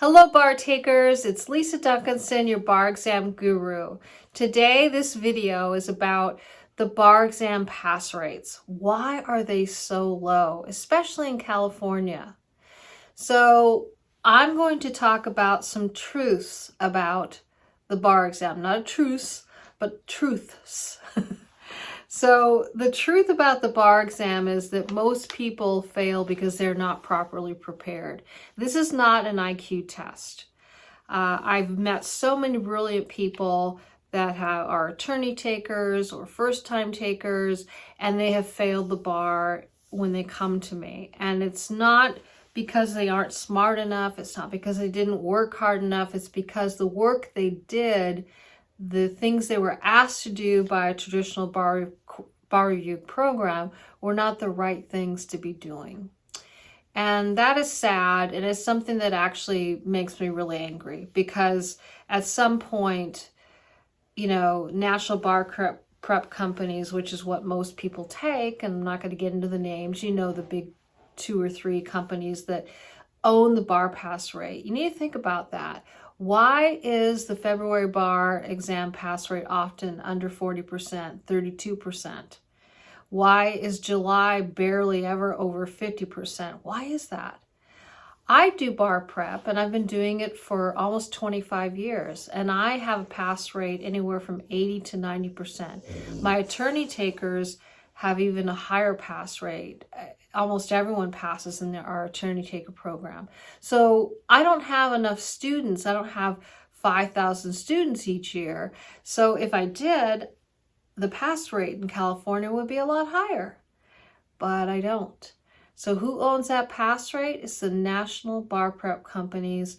Hello, bar takers. It's Lisa Duncanson, your bar exam guru. Today, this video is about the bar exam pass rates. Why are they so low, especially in California? So I'm going to talk about some truths about the bar exam. Not truths, but truths. So the truth about the bar exam is that most people fail because they're not properly prepared. This is not an IQ test. I've met so many brilliant people that are attorney takers or first-time takers, and they have failed the bar when they come to me. And it's not because they aren't smart enough. It's not because they didn't work hard enough. It's because the work they did, the things they were asked to do by a traditional bar review program, were not the right things to be doing. And that is sad, and it's something that actually makes me really angry, because at some point, national bar prep companies, which is what most people take, and I'm not going to get into the names, the big 2 or 3 companies that own the bar pass rate. You need to think about that. Why is the February bar exam pass rate often under 40%, 32%? Why is July barely ever over 50%? Why is that? I do bar prep, and I've been doing it for almost 25 years, and I have a pass rate anywhere from 80 to 90%. My attorney takers have even a higher pass rate. Almost everyone passes in our attorney taker program. So I don't have enough students. I don't have 5,000 students each year. So if I did, the pass rate in California would be a lot higher, but I don't. So who owns that pass rate? It's the national bar prep companies.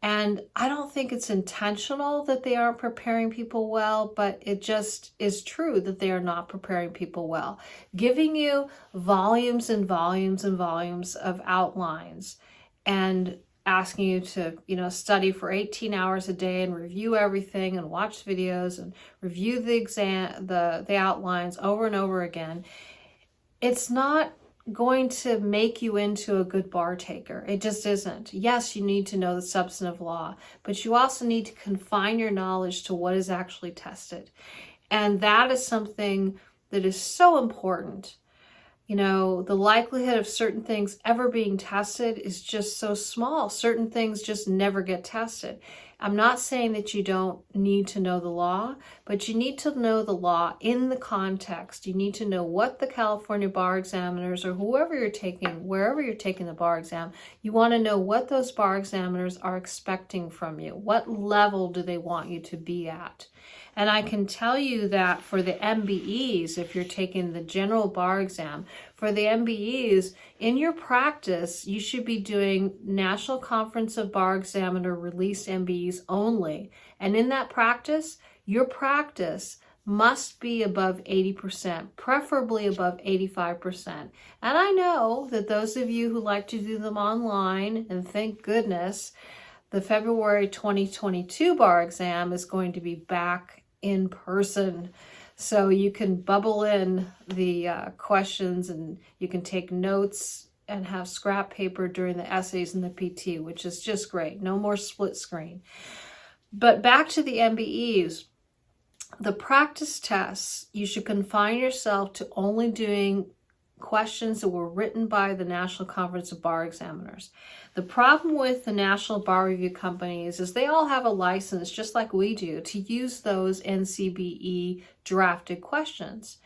And I don't think it's intentional that they aren't preparing people well, but it just is true that they are not preparing people well. Giving you volumes and volumes and volumes of outlines and asking you to, study for 18 hours a day and review everything and watch videos and review the exam, the outlines over and over again. It's not going to make you into a good bar taker. It just isn't. Yes, you need to know the substantive law, but you also need to confine your knowledge to what is actually tested. And that is something that is so important. The likelihood of certain things ever being tested is just so small. Certain things just never get tested. I'm not saying that you don't need to know the law, but you need to know the law in the context. You need to know what the California bar examiners, or wherever you're taking the bar exam, you want to know what those bar examiners are expecting from you. What level do they want you to be at? And I can tell you that for the MBEs, if you're taking the general bar exam, for the MBEs, in your practice, you should be doing National Conference of Bar Examiner released MBEs only. And in that practice, your practice must be above 80%, preferably above 85%. And I know that those of you who like to do them online, and thank goodness, the February 2022 bar exam is going to be back in person. So you can bubble in the questions, and you can take notes and have scrap paper during the essays and the PT, which is just great. No more split screen. But back to the MBEs. The practice tests, you should confine yourself to only doing questions that were written by the National Conference of Bar Examiners. The problem with the National Bar Review companies is they all have a license, just like we do, to use those NCBE drafted questions.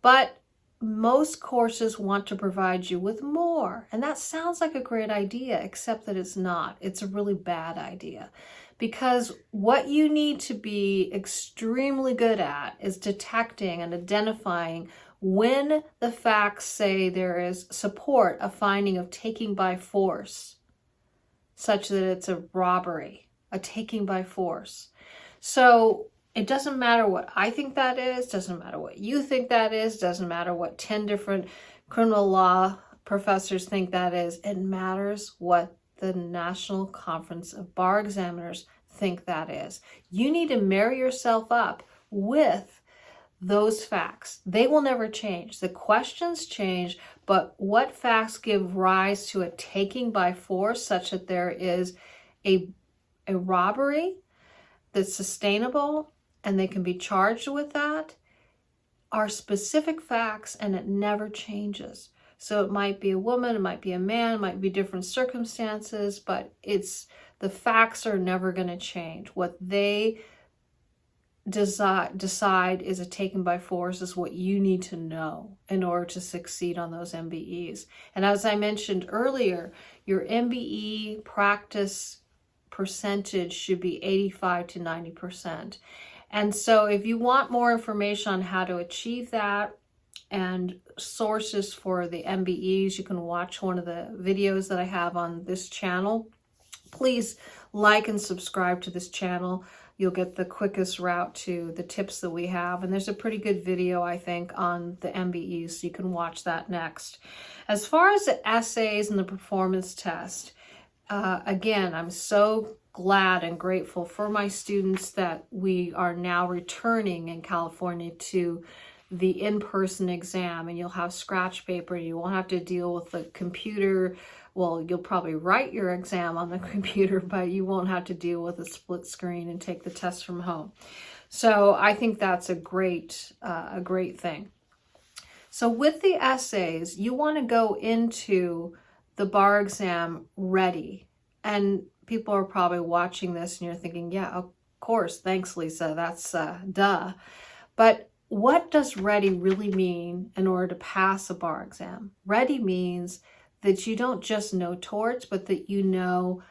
But most courses want to provide you with more. And that sounds like a great idea, except that it's not. It's a really bad idea. Because what you need to be extremely good at is detecting and identifying when the facts say there is support a finding of taking by force, such that it's a robbery, a taking by force. So it doesn't matter what I think that is, doesn't matter what you think that is, doesn't matter what 10 different criminal law professors think that is. It matters what the National Conference of Bar Examiners think that is. You need to marry yourself up with those facts. They will never change. The questions change, but what facts give rise to a taking by force such that there is a robbery that's sustainable and they can be charged with that are specific facts, and it never changes. So it might be a woman, it might be a man, it might be different circumstances, but the facts are never going to change. What they decide is a taken by force is what you need to know in order to succeed on those MBEs. And as I mentioned earlier, your MBE practice percentage should be 85 to 90%. And so if you want more information on how to achieve that and sources for the MBEs, you can watch one of the videos that I have on this channel. Please like and subscribe to this channel. You'll get the quickest route to the tips that we have. And there's a pretty good video, I think, on the MBEs, so you can watch that next. As far as the essays and the performance test, again, I'm so glad and grateful for my students that we are now returning in California to the in-person exam, and you'll have scratch paper. You won't have to deal with the computer. Well, you'll probably write your exam on the computer, but you won't have to deal with a split screen and take the test from home. So I think that's a great thing. So with the essays, you want to go into the bar exam ready. And people are probably watching this and you're thinking, yeah, of course, thanks, Lisa, that's duh. But what does ready really mean in order to pass a bar exam? Ready means that you don't just know torts, but that you know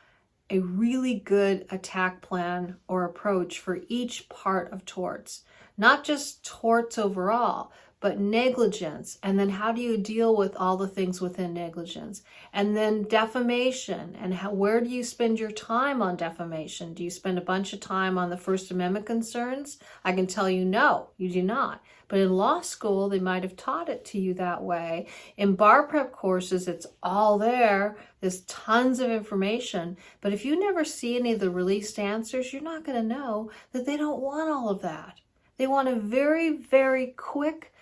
a really good attack plan or approach for each part of torts. Not just torts overall, but negligence. And then how do you deal with all the things within negligence? And then defamation. And where do you spend your time on defamation? Do you spend a bunch of time on the First Amendment concerns? I can tell you, no, you do not. But in law school, they might have taught it to you that way. In bar prep courses, it's all there. There's tons of information. But if you never see any of the released answers, you're not going to know that they don't want all of that. They want a very, very quick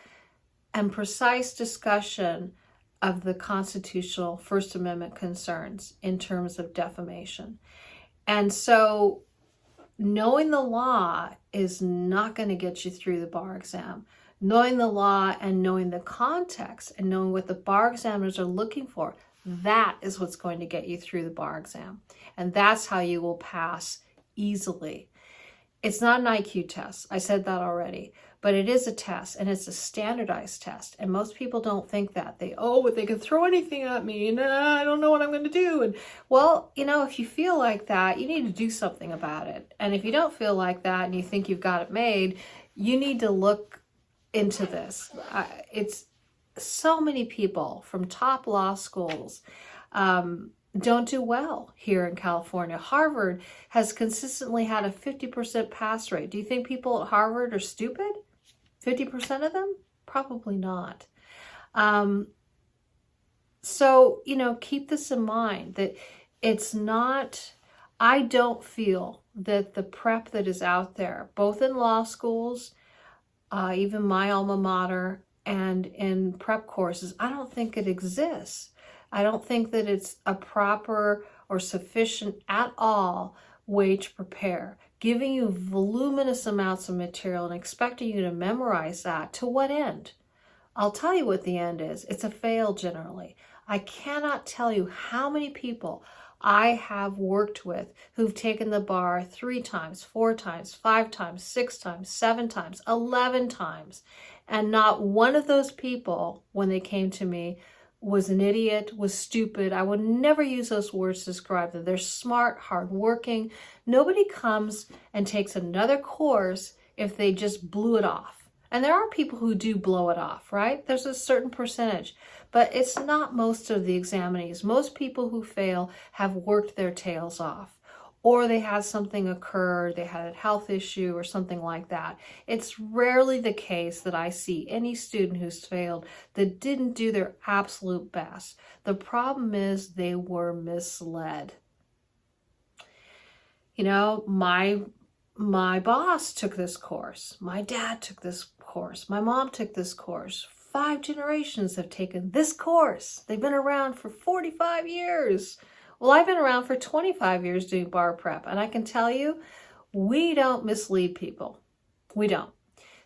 and precise discussion of the constitutional First Amendment concerns in terms of defamation. And so knowing the law is not going to get you through the bar exam. Knowing the law and knowing the context and knowing what the bar examiners are looking for, that is what's going to get you through the bar exam. And that's how you will pass easily. It's not an IQ test. I said that already. But it is a test, and it's a standardized test. And most people don't think that. But they can throw anything at me, and I don't know what I'm going to do. And well, if you feel like that, you need to do something about it. And if you don't feel like that and you think you've got it made, you need to look into this. It's so many people from top law schools don't do well here in California. Harvard has consistently had a 50% pass rate. Do you think people at Harvard are stupid? 50% of them? Probably not. So, keep this in mind, that it's not, I don't feel that the prep that is out there, both in law schools, even my alma mater, and in prep courses, I don't think it exists. I don't think that it's a proper or sufficient at all way to prepare. Giving you voluminous amounts of material and expecting you to memorize that, to what end? I'll tell you what the end is. It's a fail generally. I cannot tell you how many people I have worked with who've taken the bar 3 times, 4 times, 5 times, 6 times, 7 times, 11 times. And not one of those people, when they came to me, was an idiot, was stupid. I would never use those words to describe them. They're smart, hardworking. Nobody comes and takes another course if they just blew it off. And there are people who do blow it off, right? There's a certain percentage, but it's not most of the examinees. Most people who fail have worked their tails off, or they had something occur, they had a health issue or something like that. It's rarely the case that I see any student who's failed that didn't do their absolute best. The problem is they were misled. My boss took this course. My dad took this course. My mom took this course. 5 generations have taken this course. They've been around for 45 years. Well, I've been around for 25 years doing bar prep, and I can tell you, we don't mislead people. We don't.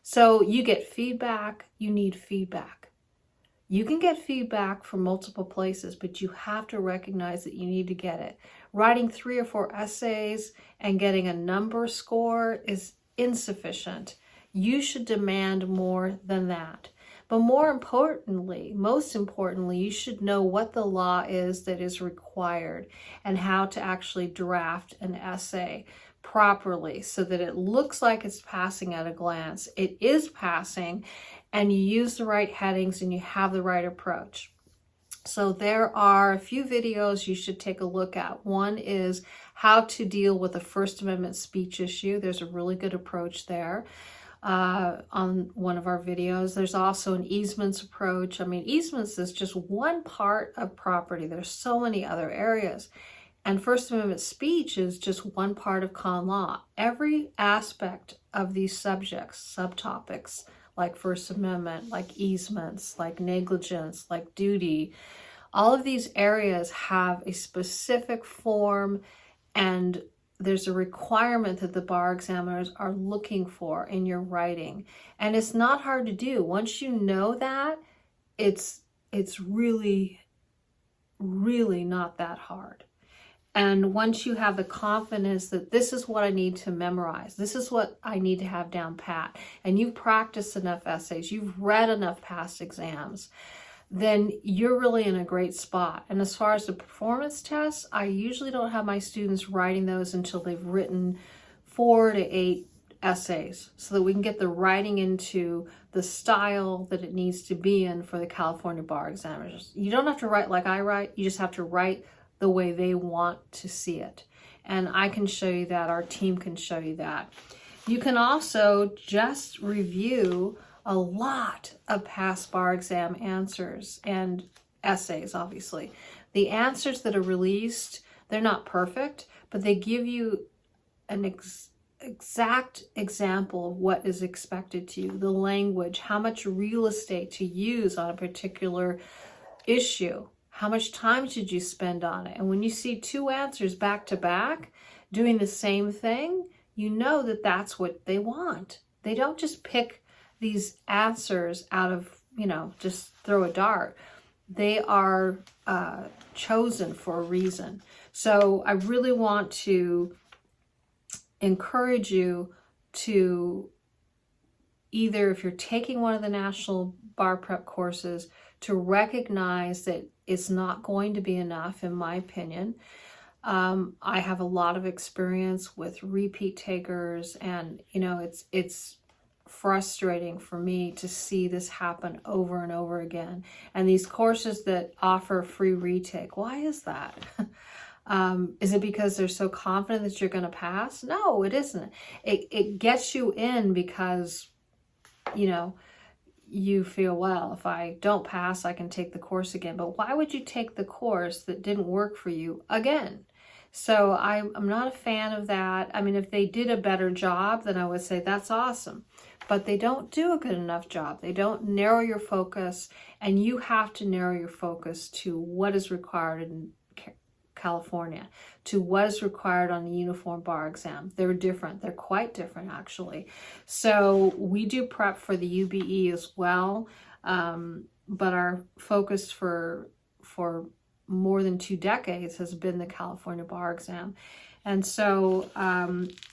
So you get feedback, you need feedback. You can get feedback from multiple places, but you have to recognize that you need to get it. Writing 3 or 4 essays and getting a number score is insufficient. You should demand more than that. But more importantly, most importantly, you should know what the law is that is required and how to actually draft an essay properly so that it looks like it's passing at a glance. It is passing, and you use the right headings and you have the right approach. So there are a few videos you should take a look at. One is how to deal with a First Amendment speech issue. There's a really good approach there. On one of our videos. There's also an easements approach. I mean, easements is just one part of property. There's so many other areas. And First Amendment speech is just one part of con law. Every aspect of these subjects, subtopics, like First Amendment, like easements, like negligence, like duty, all of these areas have a specific form, and there's a requirement that the bar examiners are looking for in your writing. And it's not hard to do. Once you know that, it's really, really not that hard. And once you have the confidence that this is what I need to memorize, this is what I need to have down pat, and you've practiced enough essays, you've read enough past exams, then you're really in a great spot. And as far as the performance tests, I usually don't have my students writing those until they've written 4 to 8 essays so that we can get the writing into the style that it needs to be in for the California bar examiners. You don't have to write like I write, you just have to write the way they want to see it. And I can show you that, our team can show you that. You can also just review a lot of past bar exam answers and essays, obviously. The answers that are released, they're not perfect, but they give you an exact example of what is expected to you, the language, how much real estate to use on a particular issue, how much time should you spend on it. And when you see 2 answers back to back doing the same thing, you know that that's what they want. They don't just pick these answers out of, just throw a dart. They are chosen for a reason. So I really want to encourage you to either, if you're taking one of the national bar prep courses, to recognize that it's not going to be enough, in my opinion. I have a lot of experience with repeat takers, and it's frustrating for me to see this happen over and over again. And these courses that offer free retake, why is that? Is it because they're so confident that you're going to pass? No, it isn't. It gets you in because, you feel, well, if I don't pass, I can take the course again. But why would you take the course that didn't work for you again? So I'm not a fan of that. I mean, if they did a better job, then I would say that's awesome. But they don't do a good enough job. They don't narrow your focus, and you have to narrow your focus to what is required in California, to what is required on the uniform bar exam. They're different. They're quite different, actually. So we do prep for the UBE as well, but our focus for more than 2 decades has been the California bar exam. And so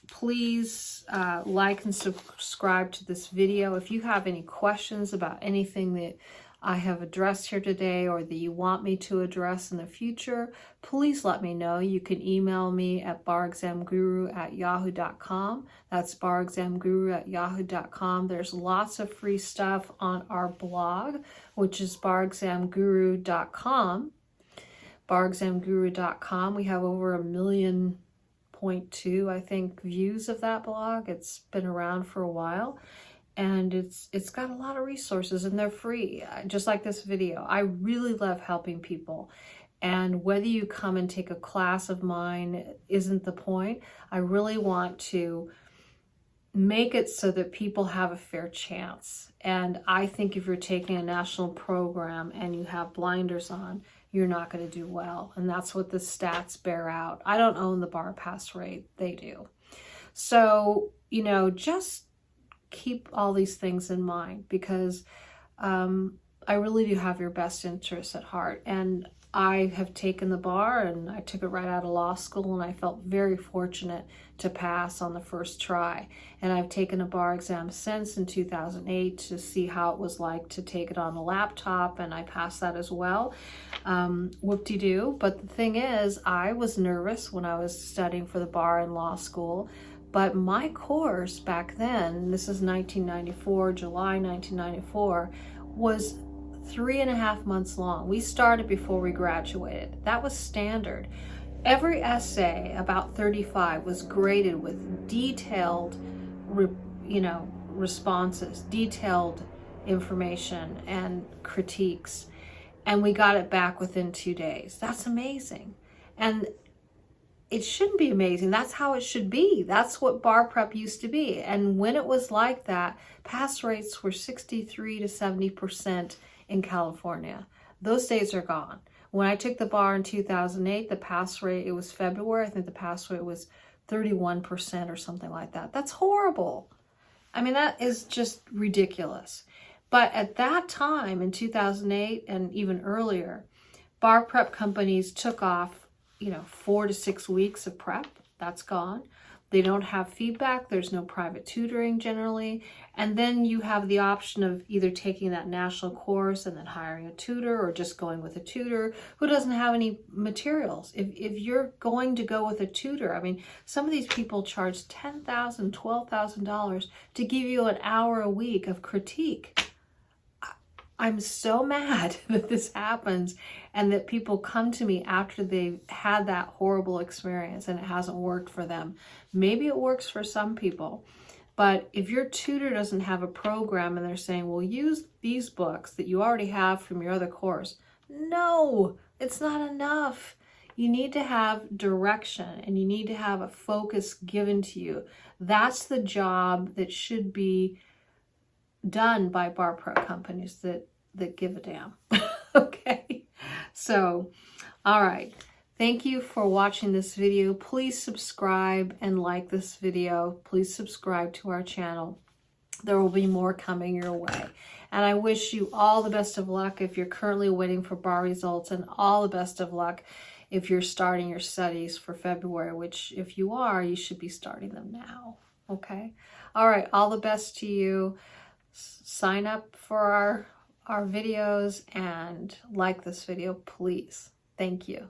please like and subscribe to this video. If you have any questions about anything that I have addressed here today or that you want me to address in the future, please let me know. You can email me at barexamguru@yahoo.com. That's barexamguru@yahoo.com. There's lots of free stuff on our blog, which is barexamguru.com. barexamguru.com. We have over 1.2 million, I think, views of that blog. It's been around for a while. And it's got a lot of resources, and they're free, just like this video. I really love helping people. And whether you come and take a class of mine isn't the point. I really want to make it so that people have a fair chance. And I think if you're taking a national program and you have blinders on, you're not going to do well. And that's what the stats bear out. I don't own the bar pass rate. They do. So, you know, just keep all these things in mind, because I really do have your best interests at heart. And I have taken the bar, and I took it right out of law school, and I felt very fortunate to pass on the first try. And I've taken a bar exam since in 2008 to see how it was like to take it on a laptop, and I passed that as well. Whoop-de-doo. But the thing is, I was nervous when I was studying for the bar in law school. But my course back then, this is 1994, July 1994, was 3.5 months long. We started before we graduated. That was standard. Every essay, about 35, was graded with detailed, responses, detailed information and critiques. And we got it back within 2 days. That's amazing. And it shouldn't be amazing. That's how it should be. That's what bar prep used to be. And when it was like that, pass rates were 63 to 70% in California. Those days are gone. When I took the bar in 2008, the pass rate, it was February, I think the pass rate was 31% or something like that. That's horrible. I mean, that is just ridiculous. But at that time, in 2008 and even earlier, bar prep companies took off 4 to 6 weeks of prep. That's gone. They don't have feedback. There's no private tutoring generally. And then you have the option of either taking that national course and then hiring a tutor, or just going with a tutor who doesn't have any materials. If you're going to go with a tutor, I mean, some of these people charge $10,000, $12,000 to give you an hour a week of critique. I'm so mad that this happens and that people come to me after they've had that horrible experience and it hasn't worked for them. Maybe it works for some people, but if your tutor doesn't have a program and they're saying, well, use these books that you already have from your other course. No, it's not enough. You need to have direction and you need to have a focus given to you. That's the job that should be done by bar prep companies that give a damn. Okay, so all right, thank you for watching this video. Please subscribe and like this video. Please subscribe to our channel. There will be more coming your way, and I wish you all the best of luck if you're currently waiting for bar results, and all the best of luck if you're starting your studies for February, which if you are, you should be starting them now. Okay, all right, all the best to you. Sign up for our videos and like this video, please. Thank you.